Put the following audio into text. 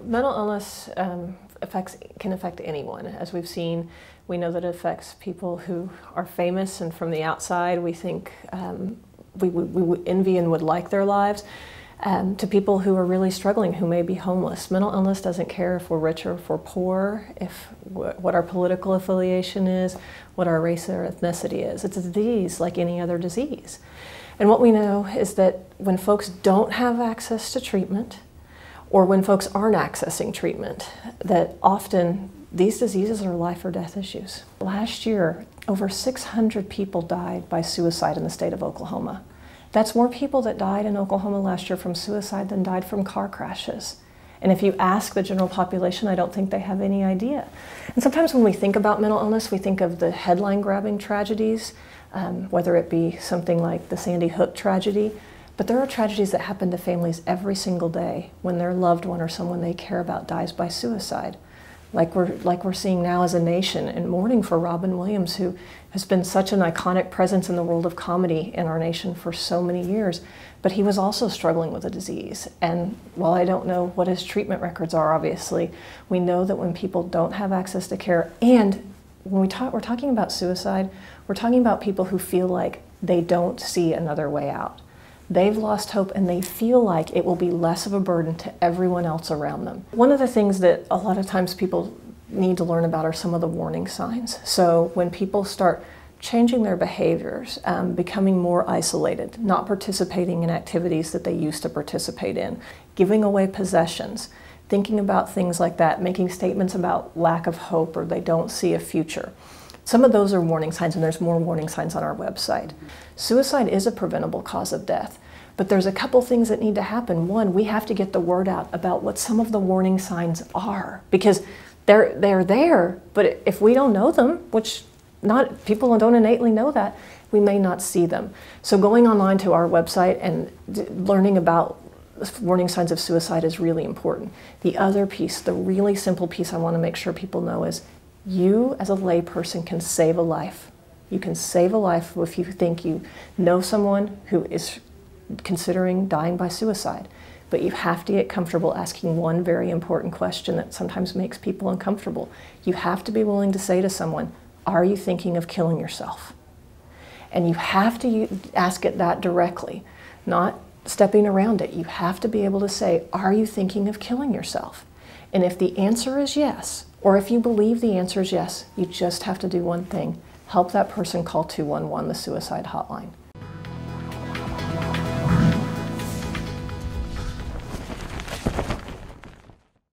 Mental illness can affect anyone. As we've seen, we know that it affects people who are famous, and from the outside we think we envy and would like their lives, to people who are really struggling, who may be homeless. Mental illness doesn't care if we're rich or if we're poor, what our political affiliation is, what our race or ethnicity is. It's a disease like any other disease. And what we know is that when folks don't have access to treatment, or when folks aren't accessing treatment, that often these diseases are life or death issues. Last year, over 600 people died by suicide in the state of Oklahoma. That's more people that died in Oklahoma last year from suicide than died from car crashes. And if you ask the general population, I don't think they have any idea. And sometimes when we think about mental illness, we think of the headline-grabbing tragedies, whether it be something like the Sandy Hook tragedy. But there are tragedies that happen to families every single day when their loved one or someone they care about dies by suicide. Like we're seeing now as a nation, and mourning for Robin Williams, who has been such an iconic presence in the world of comedy in our nation for so many years. But he was also struggling with a disease. And while I don't know what his treatment records are, obviously, we know that when people don't have access to care, and when we're talking about suicide, we're talking about people who feel like they don't see another way out. They've lost hope, and they feel like it will be less of a burden to everyone else around them. One of the things that a lot of times people need to learn about are some of the warning signs. So when people start changing their behaviors, becoming more isolated, not participating in activities that they used to participate in, giving away possessions, thinking about things like that, making statements about lack of hope or they don't see a future. Some of those are warning signs, and there's more warning signs on our website. Suicide is a preventable cause of death, but there's a couple things that need to happen. One, we have to get the word out about what some of the warning signs are, because they're there, but if we don't know them, which people don't innately know that, we may not see them. So going online to our website and learning about warning signs of suicide is really important. The other piece, the really simple piece I want to make sure people know is, you as a layperson can save a life. You can save a life if you think you know someone who is considering dying by suicide. But you have to get comfortable asking one very important question that sometimes makes people uncomfortable. You have to be willing to say to someone, are you thinking of killing yourself? And you have to ask it that directly, not stepping around it. You have to be able to say, are you thinking of killing yourself? And if the answer is yes, or if you believe the answer is yes, you just have to do one thing. Help that person call 211, the suicide hotline.